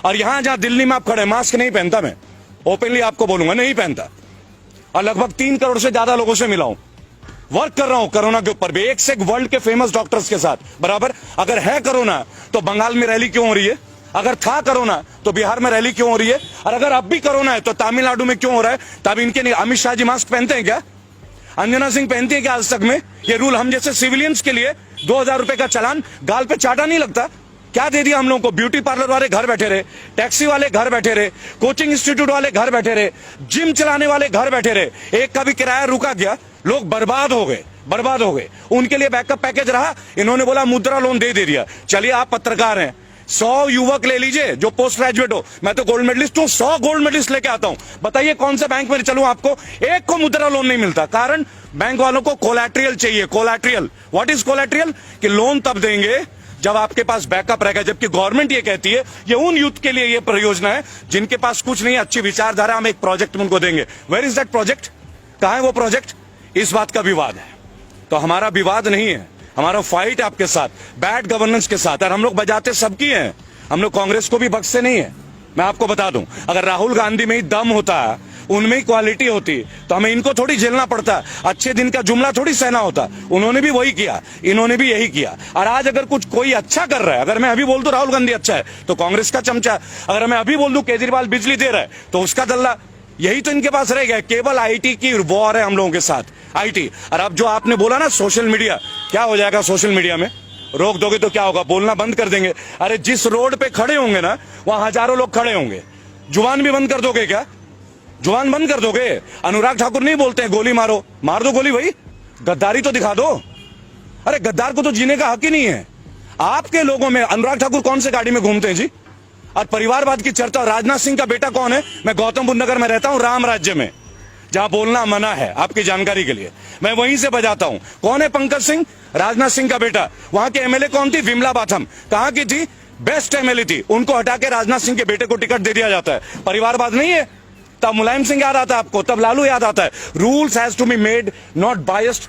और यहां जहां दिल्ली में आप खड़े, मास्क नहीं पहनता, मैं ओपनली आपको बोलूंगा, नहीं पहनता। और लगभग 3 करोड़ से ज्यादा लोगों से मिला हूं, वर्क कर रहा हूं कोरोना के ऊपर भी, एक से एक वर्ल्ड के फेमस डॉक्टर्स के साथ बराबर। अगर है कोरोना तो बंगाल में रैली क्यों हो रही है? अगर था कोरोना तो बिहार में रैली क्यों हो रही है? और अगर अब भी कोरोना है तो तमिलनाडु में क्यों हो रहा है? तब इनके नहीं। अमित शाह जी मास्क पहनते हैं क्या? अंजना सिंह पहनती है क्या आज तक में? ये रूल हम जैसे सिविलियंस के लिए 2000 रुपए का चालान गाल पे चाटा नहीं लगता? क्या दे दिया हम लोगों को? ब्यूटी पार्लर वाले घर बैठे रहे, टैक्सी वाले घर बैठे रहे, कोचिंग इंस्टीट्यूट वाले घर बैठे रहे, जिम चलाने वाले घर बैठे रहे, एक का भी किराया रुका गया, लोग बर्बाद हो गए, बर्बाद हो गए। उनके लिए बैकअप पैकेज रहा, इन्होंने बोला मुद्रा लोन दे दिया। चलिए आप पत्रकार हैं, 100 युवक ले लीजिए जो पोस्ट ग्रेजुएट हो, मैं तो गोल्ड मेडलिस्ट हूं, 100 गोल्ड मेडलिस्ट लेके आता हूं, बताइए कौन से बैंक में चलूं? आपको एक को मुद्रा लोन नहीं मिलता। कारण बैंक वालों को कोलैटरल चाहिए। Collateral, what is collateral? कि लोन तब देंगे जब आपके पास बैकअप रहेगा। जबकि गवर्नमेंट ये कहती है ये उन यूथ के लिए ये परियोजना है जिनके पास कुछ नहीं है, अच्छी विचारधारा, हम एक प्रोजेक्ट उनको देंगे। Where is that project? कहां है वो प्रोजेक्ट? इस बात का विवाद है। तो हमारा विवाद नहीं है, हमारा फाइट है आपके साथ, बैड गवर्नेंस के साथ। और हम लोग बजाते सबकी हैं, हम लोग कांग्रेस को भी बख्शे नहीं है। मैं आपको बता दूं, अगर राहुल गांधी में ही दम होता, उनमें ही क्वालिटी होती, तो हमें इनको थोड़ी झेलना पड़ता, अच्छे दिन का जुमला थोड़ी सहना होता। उन्होंने भी वही किया, इन्होंने भी यही किया। और आज अगर कुछ कोई अच्छा कर रहा है, अगर मैं अभी बोल दूं राहुल गांधी अच्छा है तो कांग्रेस का चमचा, अगर मैं अभी बोल दूं केजरीवाल बिजली दे रहा है तो उसका दल्ला, यही तो इनके पास रह गया। केवल आईटी की वॉर है हम लोगों के साथ, आईटी। और अब जो आपने बोला ना सोशल मीडिया, क्या हो जाएगा सोशल मीडिया में? रोक दोगे तो क्या होगा? बोलना बंद कर देंगे। अरे जिस रोड पे खड़े होंगे ना, वहां हजारों लोग खड़े होंगे। जुबान भी बंद कर दोगे क्या? जुबान बंद कर दोगे? अनुराग ठाकुर नहीं बोलते हैं गोली मारो, मार दो गोली भाई, गद्दारी तो दिखा दो। अरे गद्दार को तो जीने का हक ही नहीं है। आपके लोगों में अनुराग ठाकुर कौन से गाड़ी में घूमते हैं जी? और परिवारवाद की चर्चा, राजनाथ सिंह का बेटा कौन है? मैं गौतम बुद्ध नगर में रहता हूं, राम राज्य में, जहां बोलना मना है, आपकी जानकारी के लिए मैं वहीं से बजाता हूं। कौन है पंकज सिंह? राजनाथ सिंह का बेटा। वहां के एमएलए कौन थी? विमला बाथम। कहां की थी? बेस्ट एमएलए थी। उनको हटा के राजनाथ सिंह के बेटे को टिकट दे दिया जाता है। परिवारवाद नहीं है? तब मुलायम सिंह याद आता है आपको, तब लालू याद आता है। Rules has to be made not biased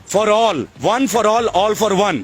for all, one for all for one.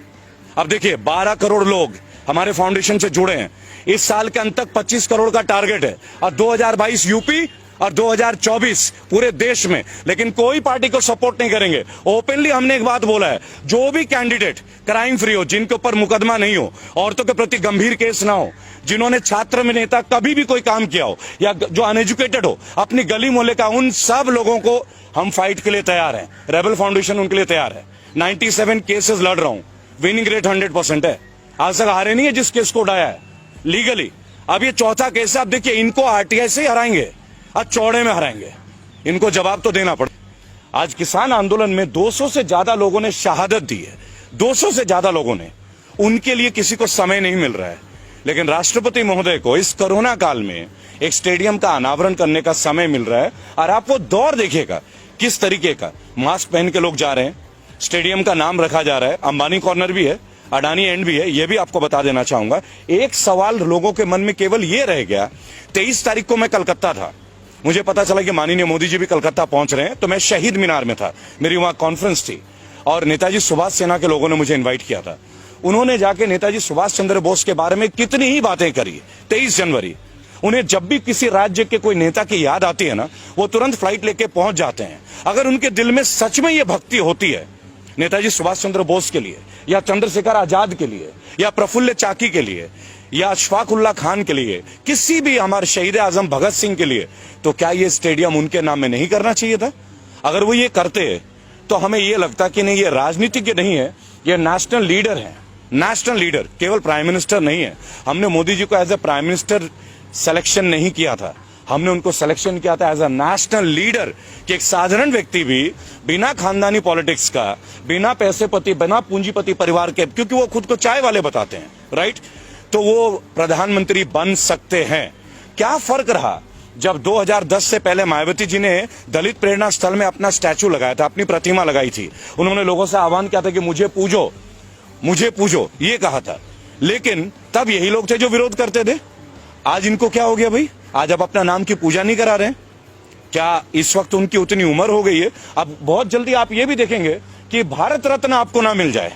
अब देखिए 12 करोड़ लोग हमारे फाउंडेशन से जुड़े हैं। इस साल के अंत तक 25 करोड़ का टारगेट है, और 2022 यूपी और 2024 पूरे देश में। लेकिन कोई पार्टी को सपोर्ट नहीं करेंगे। ओपनली हमने एक बात बोला है, जो भी कैंडिडेट क्राइम फ्री हो, जिनके ऊपर मुकदमा नहीं हो, औरतों के प्रति गंभीर केस ना हो, जिन्होंने छात्र में नेता कभी भी कोई काम किया हो, या जो अनएजुकेटेड हो, अपनी गली मोहल्ले का, उन सब लोगों को हम फाइट के लिए तैयार हैं। रेबल फाउंडेशन उनके लिए तैयार है। 97 केसेस लड़ रहा हूं, विनिंग रेट 100% है। आज तक हारे नहीं है जिस केस को उठाया है लीगली। अब ये चौथा केस है। अब देखिए इनको आरटीआई से हराएंगे, आज चौड़े में हराएंगे, इनको जवाब तो देना पड़े। आज किसान आंदोलन में 200 से ज्यादा लोगों ने शहादत दी है, 200 से ज्यादा लोगों ने। उनके लिए किसी को समय नहीं मिल रहा है। लेकिन राष्ट्रपति महोदय को इस कोरोना काल में एक स्टेडियम का अनावरण करने का समय मिल रहा है। और आप वो दौर देखिएगा किस तरीके का, मास्क पहन के लोग जा रहे हैं, स्टेडियम का नाम रखा जा रहा है, अंबानी कॉर्नर भी है, अडानी एंड भी है। यह भी आपको बता देना चाहूंगा। एक सवाल लोगों के मन में केवल यह रह गया, 23 तारीख को मैं कलकत्ता था, मुझे पता चला कि माननीय मोदी जी भी कलकत्ता पहुंच रहे हैं, तो मैं शहीद मीनार में था, मेरी वहां कॉन्फ्रेंस थी, और नेताजी सुभाष सेना के लोगों ने मुझे इन्वाइट किया था। उन्होंने जाके नेताजी सुभाष चंद्र बोस के बारे में कितनी ही बातें करी। 23 जनवरी, उन्हें जब भी किसी राज्य के कोई नेता की याद आती है ना, वो तुरंत फ्लाइट लेके पहुंच जाते हैं। अगर उनके दिल में सच में ये भक्ति होती है नेताजी सुभाष चंद्र बोस के लिए, या चंद्रशेखर आजाद के लिए, या प्रफुल्ल चाकी के लिए, या अशफाक उल्लाह खान के लिए, किसी भी हमारे शहीद आजम भगत सिंह के लिए, तो क्या ये स्टेडियम उनके नाम में नहीं करना चाहिए था? अगर वो ये करते तो हमें ये लगता कि नहीं, ये राजनीतिज्ञ नहीं है, ये नेशनल लीडर है। नेशनल लीडर, केवल प्राइम मिनिस्टर नहीं है। हमने मोदी जी को as a prime minister selection नहीं किया था, हमने उनको सिलेक्शन किया था एज अ नेशनल लीडर, कि एक साधारण व्यक्ति भी बिना खानदानी पॉलिटिक्स का, बिना पैसेपति, बिना पूंजीपति परिवार के, क्योंकि वो खुद को चाय वाले बताते हैं, राइट, तो वो प्रधानमंत्री बन सकते हैं। क्या फर्क रहा जब 2010 से पहले मायावती जी ने दलित प्रेरणा स्थल में अपना स्टैचू लगाया था, अपनी प्रतिमा लगाई थी। उन्होंने लोगों से आह्वान किया था कि मुझे पूजो, मुझे पूजो, ये कहा था। लेकिन तब यही लोग थे जो विरोध करते थे। आज इनको क्या हो गया भाई? आज आप अपना नाम की पूजा नहीं करा रहे? क्या इस वक्त उनकी उतनी उम्र हो गई है? अब बहुत जल्दी आप ये भी देखेंगे कि भारत रत्न आपको ना मिल जाए,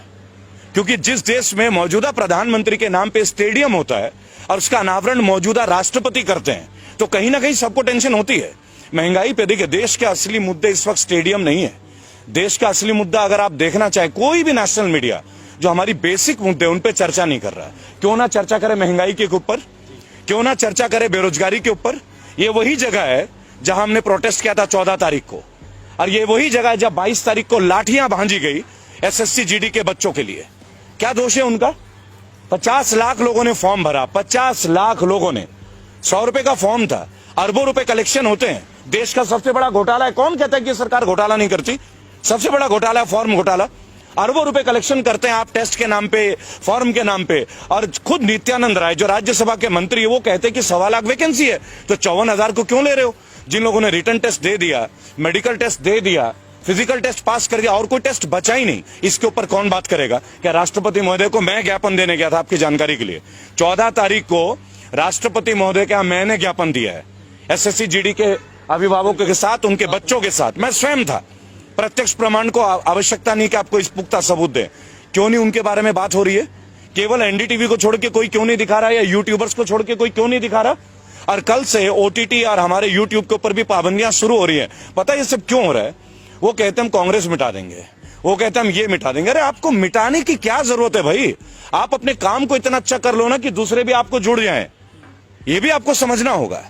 क्योंकि जिस देश में मौजूदा प्रधानमंत्री के नाम पे स्टेडियम होता है, और उसका अनावरण मौजूदा राष्ट्रपति करते हैं, तो कहीं ना कहीं सबको टेंशन होती है। महंगाई पे देखिए, देश के असली मुद्दे इस वक्त स्टेडियम नहीं है। देश का असली मुद्दा अगर आप देखना चाहे, कोई भी नेशनल मीडिया जो हमारी बेसिक मुद्दे उन पे चर्चा नहीं कर रहा है। क्यों ना चर्चा करे महंगाई के ऊपर, क्यों ना चर्चा करे बेरोजगारी के ऊपर। ये वही जगह है जहां हमने प्रोटेस्ट किया था 14 तारीख को, और ये वही जगह है जब 22 तारीख को लाठियां भांजी गई एसएससी जीडी के बच्चों के लिए। क्या दोष है उनका? 50 लाख लोगों ने फॉर्म भरा, 50 लाख लोगों ने। 100 रुपए का फॉर्म था, अरबों रुपए कलेक्शन होते हैं। देश का सबसे बड़ा घोटाला है। कौन कहता है कि सरकार घोटाला नहीं करती? सबसे बड़ा घोटाला है फॉर्म घोटाला। अरबों रुपए कलेक्शन करते हैं आप टेस्ट के नाम पे, फॉर्म के नाम पे। और खुद नित्यानंद राय जो राज्यसभा के मंत्री है, वो कहते हैं कि 1.25 लाख वैकेंसी है, तो 54,000 को क्यों ले रहे हो? जिन लोगों ने रिटर्न टेस्ट दे दिया, मेडिकल टेस्ट दे दिया, फिजिकल टेस्ट पास कर दिया, और कोई टेस्ट बचा ही नहीं, इसके ऊपर कौन बात करेगा? क्या राष्ट्रपति महोदय को मैं ज्ञापन देने गया था, आपकी जानकारी के लिए 14 तारीख को राष्ट्रपति महोदय का मैंने ज्ञापन दिया है एसएससी जीडी के अभिभावकों के साथ, उनके बच्चों के साथ। मैं स्वयं था। प्रत्यक्ष प्रमाण को आवश्यकता नहीं कि आपको इस पुख्ता सबूत दे। क्यों नहीं उनके बारे में बात हो रही है? केवल एनडीटीवी को छोड़ के कोई क्यों नहीं दिखा रहा है, या यूट्यूबर्स को छोड़ के कोई क्यों नहीं दिखा रहा? और कल से ओटीटी और हमारे यूट्यूब के ऊपर भी पाबंदियां शुरू हो रही है। पता है ये सब क्यों हो रहा है? वो कहते हैं हम कांग्रेस मिटा देंगे, वो कहते हैं हम ये मिटा देंगे। अरे आपको मिटाने की क्या जरूरत है भाई? आप अपने काम को इतना अच्छा कर लो ना कि दूसरे भी आपको जुड़ जाएं। ये भी आपको समझना होगा।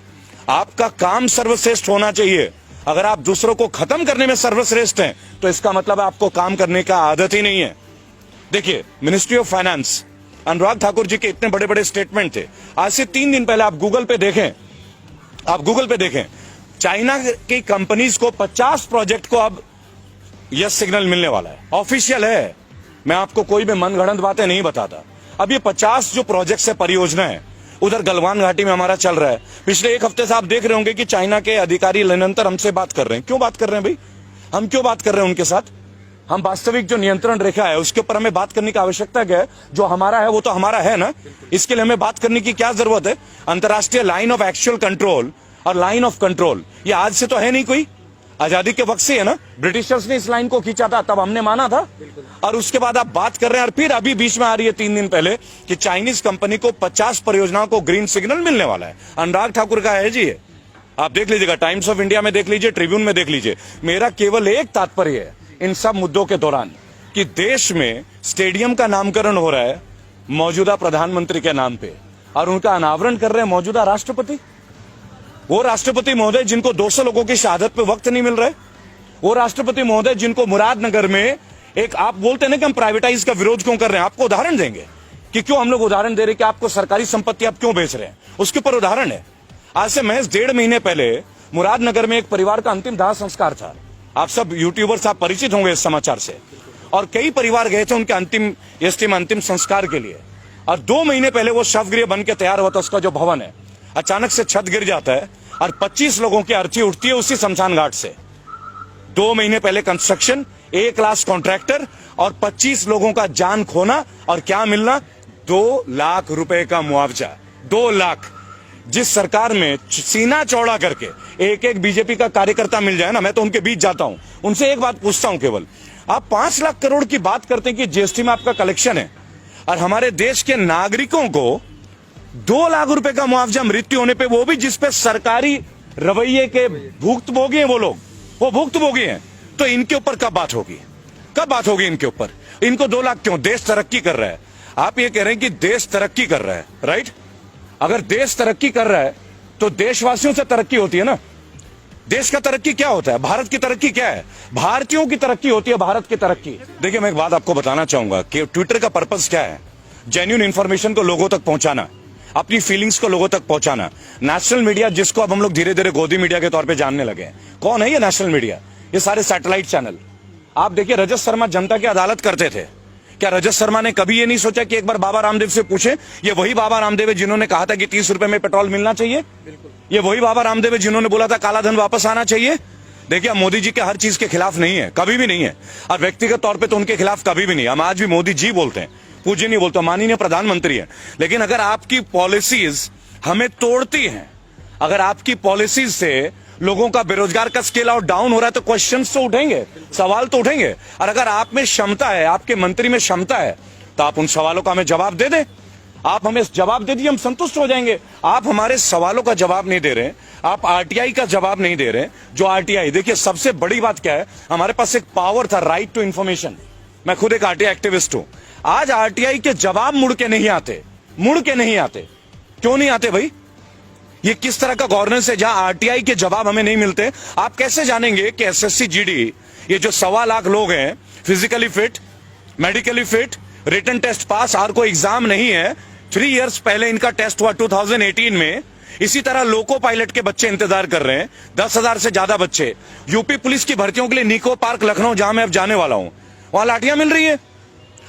आपका काम सर्वश्रेष्ठ होना चाहिए। अगर आप दूसरों को खत्म करने में सर्वश्रेष्ठ हैं, तो इसका मतलब आपको काम करने का आदत ही नहीं है। देखिए, ministry of finance, Anurag Thakur ji के इतने बड़े बड़े स्टेटमेंट थे। आज से 3 दिन पहले आप गूगल पे देखें, चाइना की कंपनीज को 50 प्रोजेक्ट को अब यस सिग्नल मिलने वाला है। ऑफिशियल है, मैं आपको कोई भी मनगढ़ंत बातें नहीं बताता। अब ये 50 जो प्रोजेक्ट है, परियोजना है, उधर गलवान घाटी में हमारा चल रहा है। पिछले 1 हफ्ते से आप देख रहे होंगे कि चाइना के अधिकारी निरंतर हमसे बात कर रहे हैं। क्यों बात कर रहे हैं भाई? हम क्यों बात कर रहे हैं उनके साथ? हम वास्तविक जो नियंत्रण रेखा है उसके ऊपर हमें बात करने की आवश्यकता क्या है? जो हमारा है वो तो हमारा है ना, इसके लिए हमें बात करने की क्या जरूरत है? अंतर्राष्ट्रीय लाइन ऑफ एक्चुअल कंट्रोल और लाइन ऑफ कंट्रोल ये आज से तो है नहीं, कोई आजादी के वक्त से है ना। ब्रिटिशर्स ने इस लाइन को खींचा था, तब हमने माना था। और उसके बाद आप बात कर रहे हैं, और फिर अभी बीच में आ रही है 3 दिन पहले कि चाइनीज कंपनी को 50 परियोजनाओं को ग्रीन सिग्नल मिलने वाला है। अनुराग ठाकुर का है जी, आप देख लीजिएगा, टाइम्स ऑफ इंडिया में देख लीजिए, ट्रिब्यून में देख लीजिए। मेरा केवल एक तात्पर्य है इन सब मुद्दों के दौरान कि देश में स्टेडियम का नामकरण हो रहा है मौजूदा प्रधानमंत्री के नाम पे, और उनका अनावरण कर रहे हैं मौजूदा राष्ट्रपति। वो राष्ट्रपति महोदय जिनको 200 लोगों की शहादत पे वक्त नहीं मिल रहा है, वो राष्ट्रपति महोदय जिनको मुरादनगर में एक, आप बोलते हैं ना कि हम प्राइवेटाइज का विरोध क्यों कर रहे हैं, आपको उदाहरण देंगे कि क्यों हम लोग उदाहरण दे रहे हैं कि आपको सरकारी संपत्ति आप क्यों बेच रहे हैं, उसके ऊपर उदाहरण है। आज से महज 1.5 महीने पहले मुरादनगर में एक परिवार का अंतिम दाह संस्कार था। आप सब यूट्यूबर्स आप परिचित होंगे इस समाचार से, और कई परिवार गए थे उनके अंतिम संस्कार के लिए। और 2 महीने पहले वो शवगृह बन के तैयार हुआ था, उसका जो भवन है, अचानक से छत गिर जाता है और 25 लोगों की अर्थी उठती है उसी शमशान घाट से। 2 महीने पहले कंस्ट्रक्शन, A क्लास कॉन्ट्रैक्टर, और 25 लोगों का जान खोना, और क्या मिलना? 2 लाख रुपए का मुआवजा। 2 लाख। जिस सरकार में सीना चौड़ा करके एक बीजेपी का कार्यकर्ता मिल जाए ना, मैं तो उनके बीच जाता हूं, उनसे एक बात पूछता हूं केवल, आप 5 लाख करोड़ की बात करते हैं कि जीएसटी में आपका कलेक्शन है, और हमारे देश के नागरिकों को 2 लाख रुपए का मुआवजा मृत्यु होने पे, वो भी जिसपे सरकारी रवैये के भुक्तभोगी हैं, वो भुक्तभोगी हैं, तो इनके ऊपर कब बात होगी? कब बात होगी इनके ऊपर? इनको 2 लाख क्यों? देश तरक्की कर रहा है। आप ये कह रहे हैं कि देश तरक्की कर रहा है, राइट? अगर देश तरक्की कर रहा है तो देशवासियों से तरक्की होती है ना। देश का तरक्की क्या होता है? भारत की तरक्की क्या है? भारतीयों की तरक्की होती है, भारत की तरक्की। देखिए, मैं एक बात आपको बताना चाहूंगा कि ट्विटर का पर्पस क्या है? जेन्युइन इंफॉर्मेशन को लोगों तक पहुंचाना, अपनी फीलिंग्स को लोगों तक पहुंचाना। नेशनल मीडिया, जिसको अब हम लोग धीरे धीरे गोदी मीडिया के तौर पे जानने लगे हैं, कौन है ये नेशनल मीडिया? ये सारे सैटेलाइट चैनल। आप देखिए, रजत शर्मा जनता की अदालत करते थे। क्या रजत शर्मा ने कभी ये नहीं सोचा कि एक बार बाबा रामदेव से पूछे? ये वही बाबा रामदेव है जिन्होंने कहा था कि 30 रुपए में पेट्रोल मिलना चाहिए। ये वही बाबा रामदेव है जिन्होंने बोला था काला धन वापस आना चाहिए। देखिए, हम मोदी जी के हर चीज के खिलाफ नहीं है, कभी भी नहीं है, और व्यक्तिगत तौर पे तो उनके खिलाफ कभी भी नहीं। हम आज भी मोदी जी बोलते हैं, पूज्य नहीं बोलते, माननीय प्रधानमंत्री है। लेकिन अगर आपकी पॉलिसीज हमें तोड़ती हैं, अगर आपकी पॉलिसीज से लोगों का बेरोजगार का स्केल आउट डाउन हो रहा है, तो क्वेश्चंस तो उठेंगे, सवाल तो उठेंगे। और अगर आप में क्षमता है, आपके मंत्री में क्षमता है, तो आप उन सवालों का हमें जवाब दे दें। आप हमें जवाब दे दीजिए, हम संतुष्ट हो जाएंगे। आप हमारे सवालों का जवाब नहीं दे रहे, आप आरटीआई का जवाब नहीं दे रहे। जो आरटीआई, देखिए सबसे बड़ी बात क्या है, हमारे पास एक पावर था, राइट टू इंफॉर्मेशन। मैं खुद एक आरटीआई एक्टिविस्ट हूं। आज आरटीआई के जवाब मुड़ के नहीं आते, मुड़ के नहीं आते। क्यों नहीं आते भाई? ये किस तरह का गवर्नेंस है जहां आरटीआई के जवाब हमें नहीं मिलते? आप कैसे जानेंगे कि एसएससी जीडी, ये जो 1.25 लाख लोग हैं, physically fit, medically fit, written test pass, और कोई एग्जाम नहीं है। 3 इयर्स पहले इनका टेस्ट हुआ 2018 में। इसी तरह लोको पायलट के बच्चे इंतजार कर रहे हैं, 10,000 से ज्यादा बच्चे। यूपी पुलिस की भर्तियों के लिए निको पार्क लखनऊ, जहां मैं अब जाने वाला हूं, वहां लाठियां मिल रही है।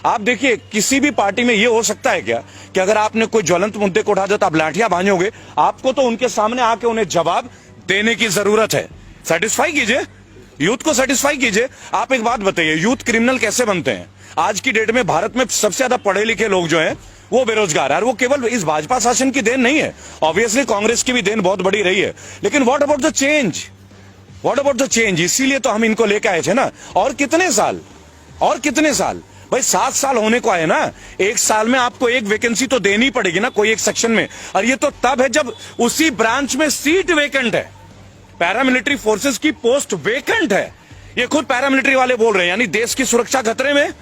आप देखिए, किसी भी पार्टी में यह हो सकता है क्या कि अगर आपने कोई ज्वलंत मुद्दे को उठा दिया तो आप लाठियां भांजोगे? आपको तो उनके सामने आके उन्हें जवाब देने की जरूरत है। सेटिस्फाई कीजिए, यूथ को सेटिस्फाई कीजिए। आप एक बात बताइए, यूथ क्रिमिनल कैसे बनते हैं? आज की डेट में भारत में सबसे ज्यादा पढ़े लिखे लोग जो हैं वो बेरोजगार है, और वो केवल इस भाजपा शासन की देन नहीं है, ऑब्वियसली कांग्रेस की भी देन बहुत बड़ी रही है। लेकिन what about the change? What about the change? इसीलिए तो हम इनको लेकर आए थे ना। और कितने साल, और कितने साल भाई? 7 साल होने को आए ना। 1 साल में आपको एक वैकेंसी तो देनी पड़ेगी ना, कोई एक सेक्शन में। और ये तो तब है जब उसी ब्रांच में सीट वेकेंट है, पैरामिलिट्री फोर्सेस की पोस्ट वेकेंट है। ये खुद पैरामिलिट्री वाले बोल रहे हैं, यानी देश की सुरक्षा खतरे में,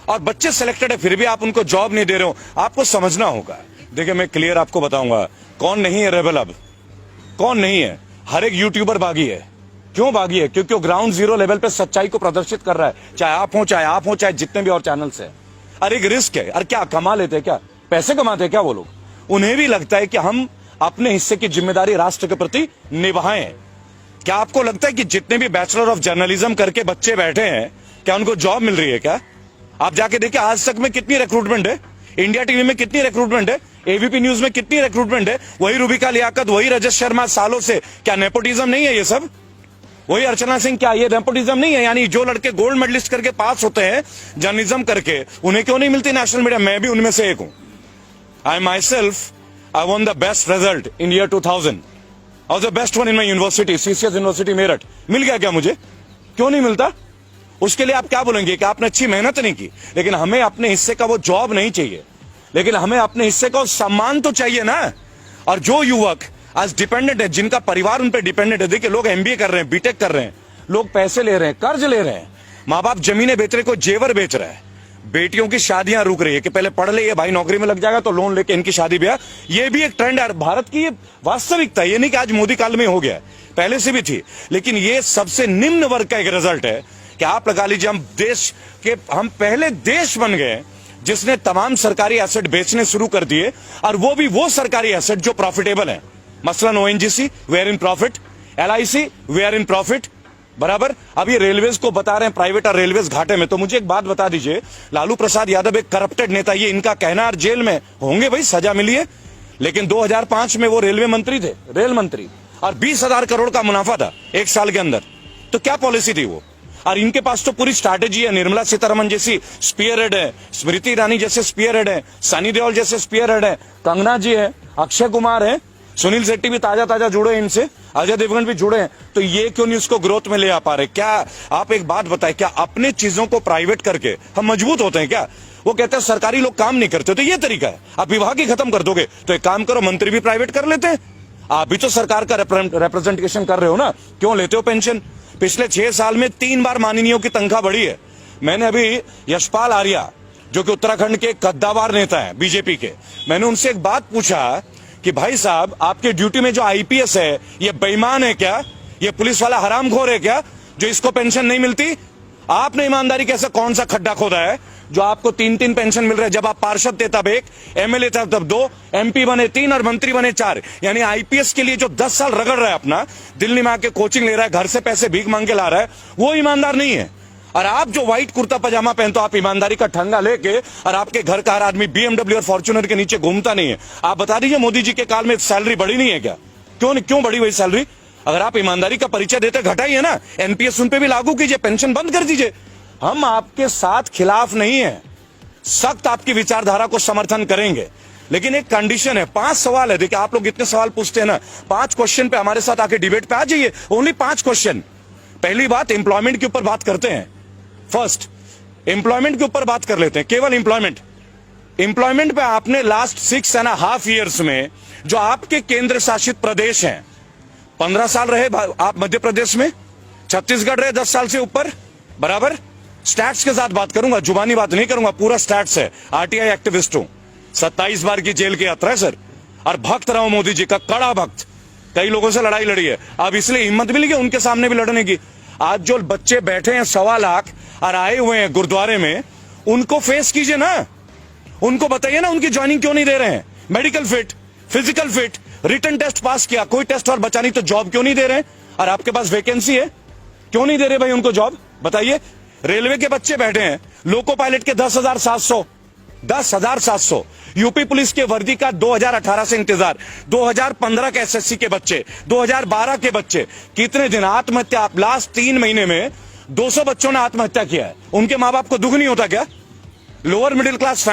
और बच्चे सिलेक्टेड है, फिर भी आप उनको जॉब नहीं दे रहे हो। आपको समझना होगा। देखिए, मैं क्लियर आपको बताऊंगा कौन नहीं है रेबल। अब कौन नहीं है? हर एक यूट्यूबर बागी है। क्यों बागी है? क्योंकि वो ग्राउंड जीरो लेवल पे सच्चाई को प्रदर्शित कर रहा है, चाहे आप हो चाहे जितने भी और चैनल्स है। अरे एक रिस्क है। अरे क्या कमा लेते हैं? क्या पैसे कमाते हैं क्या वो लोग? उन्हें भी लगता है कि हम अपने हिस्से की जिम्मेदारी राष्ट्र के प्रति निभाएं। क्या आपको लगता है कि जितने भी बैचलर ऑफ जर्नलिज्म करके बच्चे बैठे हैं, क्या उनको जॉब मिल रही है? क्या आप जाके देखिए, आज तक में कितनी रिक्रूटमेंट है, इंडिया टीवी में कितनी रिक्रूटमेंट है, एबीपी न्यूज में कितनी रिक्रूटमेंट है, वही रूबिका लियाकत, वही रजत शर्मा सालों से। क्या नेपोटिज्म नहीं है ये सब? वही अर्चना सिंह, क्या ये नेपोटिज्म नहीं है? यानी जो लड़के गोल्ड मेडलिस्ट करके पास होते हैं जर्नलिज्म करके, उन्हें क्यों नहीं मिलती नेशनल मीडिया? मैं भी उनमें से एक हूं। I myself, I won the best result in year 2000, और the best one in my university, CCS university Meerut. मिल गया क्या मुझे? क्यों नहीं मिलता? उसके लिए आप क्या बोलेंगे कि आपने अच्छी मेहनत नहीं की? लेकिन हमें अपने हिस्से का वो जॉब नहीं चाहिए, लेकिन हमें अपने हिस्से का सम्मान तो चाहिए ना। और जो युवक आज डिपेंडेंट है, जिनका परिवार उन पर डिपेंडेंट है, देखिए लोग एमबीए कर रहे हैं, बीटेक कर रहे हैं, लोग पैसे ले रहे हैं, कर्ज ले रहे हैं, माँ बाप जमीनें बेच रहे, को जेवर बेच रहा है, बेटियों की शादियां रुक रही है कि पहले पढ़ ले, ये भाई नौकरी में लग जाएगा तो लोन लेके इनकी शादी ब्याह। ये भी एक ट्रेंड है भारत की, ये वास्तविकता। ये नहीं कि आज मोदी काल में हो गया, पहले से भी थी। लेकिन ये सबसे निम्न वर्ग का एक रिजल्ट है कि आप लगा लीजिए, हम पहले देश बन गए जिसने तमाम सरकारी एसेट बेचने शुरू कर दिए, और वो भी वो सरकारी एसेट जो प्रॉफिटेबल है। मसलन ONGC, we are in profit, LIC, we are in profit, बराबर। अब ये रेलवेज को बता रहे हैं प्राइवेट और रेलवेज घाटे में। तो मुझे एक बात बता दीजिए, लालू प्रसाद यादव एक करप्टेड नेता, ये इनका कहना, और जेल में होंगे भाई, सजा मिली है। लेकिन 2005 में वो रेलवे मंत्री थे, रेल मंत्री, और 20,000 करोड़ का मुनाफा था 1 साल के अंदर। तो क्या पॉलिसी थी वो? और इनके पास तो पूरी स्ट्रैटेजी है। निर्मला सीतारमन जैसी स्पीयर हेड है, स्मृति ईरानी जैसे स्पीयर हेड है, सनी देओल जैसे स्पीयर हेड है, कंगना जी है, अक्षय कुमार है, सुनील शेट्टी भी ताजा जुड़े हैं इनसे, अजय देवगन भी जुड़े हैं। तो ये क्यों नहीं उसको ग्रोथ में ले आ पा रहे? क्या आप एक बात बताएं, क्या अपने चीजों को प्राइवेट करके हम मजबूत होते हैं क्या? वो कहते हैं सरकारी लोग काम नहीं करते, तो ये तरीका है, आप विभाग ही खत्म कर दोगे। तो एक काम करो, मंत्री भी प्राइवेट कर लेते हैं। आप भी तो सरकार का रिप्रेजेंटेशन कर रहे हो ना, क्यों लेते हो पेंशन? पिछले 6 साल में 3 बार माननीयों की तनख्वाह बढ़ी है। मैंने अभी यशपाल आर्या, जो कि उत्तराखंड के कद्दावर नेता है बीजेपी के, मैंने उनसे एक बात पूछा कि भाई साहब, आपके ड्यूटी में जो आईपीएस है, ये बेईमान है क्या? ये पुलिस वाला हरामखोर है क्या, जो इसको पेंशन नहीं मिलती? आपने ईमानदारी कैसे, कौन सा खड्डा खोदा है जो आपको 3-3 पेंशन मिल रहे हैं? जब आप पार्षद थे तब 1, एमएलए थे तब 2, एमपी बने 3 और मंत्री बने 4। यानी आईपीएस के लिए जो 10 साल रगड़ रहा है अपना, दिल्ली में आके कोचिंग ले रहा है, घर से पैसे भीख मांग के ला रहा है, वो ईमानदार नहीं है। और आप जो व्हाइट कुर्ता पजामा पहनते हो, आप ईमानदारी का ठंगा लेके, और आपके घर का हर आदमी बीएमडब्ल्यू और फॉर्च्यूनर के नीचे घूमता नहीं है। आप बता दीजिए, मोदी जी के काल में सैलरी बढ़ी नहीं है क्या? क्यों बढ़ी हुई सैलरी? अगर आप ईमानदारी का परिचय देते, घटाइए ना, एनपीएस उन पे भी लागू कीजिए, पेंशन बंद कर दीजिए। हम आपके साथ खिलाफ नहीं है, सख्त आपकी विचारधारा को समर्थन करेंगे, लेकिन एक कंडीशन है। 5 सवाल है। देखिए, आप लोग इतने सवाल पूछते हैं ना, 5 क्वेश्चन पे हमारे साथ आके डिबेट पे आ जाइए। Only 5 question. पहली बात, एम्प्लॉयमेंट के ऊपर बात करते हैं। फर्स्ट, एम्प्लॉयमेंट के ऊपर बात कर लेते हैं, केवल एम्प्लॉयमेंट। एम्प्लॉयमेंट पे आपने लास्ट 6.5 years में जो आपके केंद्र शासित प्रदेश हैं, 15 साल रहे आप मध्य प्रदेश में, छत्तीसगढ़ रहे 10 साल से ऊपर, बराबर। स्टैट्स के साथ बात करूंगा, जुबानी बात नहीं करूंगा, पूरा स्टैट्स है। आरटीआई एक्टिविस्ट हूं, 27 बार की जेल की यात्रा है सर, और भक्त रहा हूं मोदी जी का, कड़ा भक्त। कई लोगों से लड़ाई लड़ी है, अब इसलिए हिम्मत मिली कि उनके सामने भी लड़ने की। आज जो बच्चे बैठे हैं 1.25 लाख और आए हुए हैं गुरुद्वारे में, उनको फेस कीजिए ना, उनको बताइए ना उनकी ज्वाइनिंग क्यों नहीं दे रहे हैं। Medical fit, physical fit, written test pass किया, कोई टेस्ट और बचा नहीं, तो जॉब क्यों नहीं दे रहे हैं? और आपके पास वैकेंसी है, क्यों नहीं दे रहे भाई उनको जॉब, बताइए। रेलवे के बच्चे बैठे हैं, लोको पायलट के 10,700, यूपी पुलिस के वर्दी का 2018 से इंतजार, 2015 के एसएससी के बच्चे, 2012 के बच्चे, कितने दिन आत्महत्या। लास्ट 3 महीने में 200 बच्चों ने आत्महत्या किया है। उनके मां बाप को दुख नहीं होता क्या? लोअर मिडिल क्लास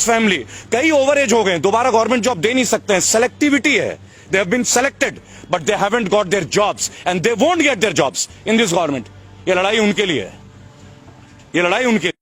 फैमिली, कई ओवर एज हो गए, दोबारा गवर्नमेंट जॉब दे नहीं सकते हैं, सेलेक्टिविटी है। They have been selected but they haven't got their jobs and they won't get their jobs in this government. ये लड़ाई उनके लिए है, ये लड़ाई उनके लिए।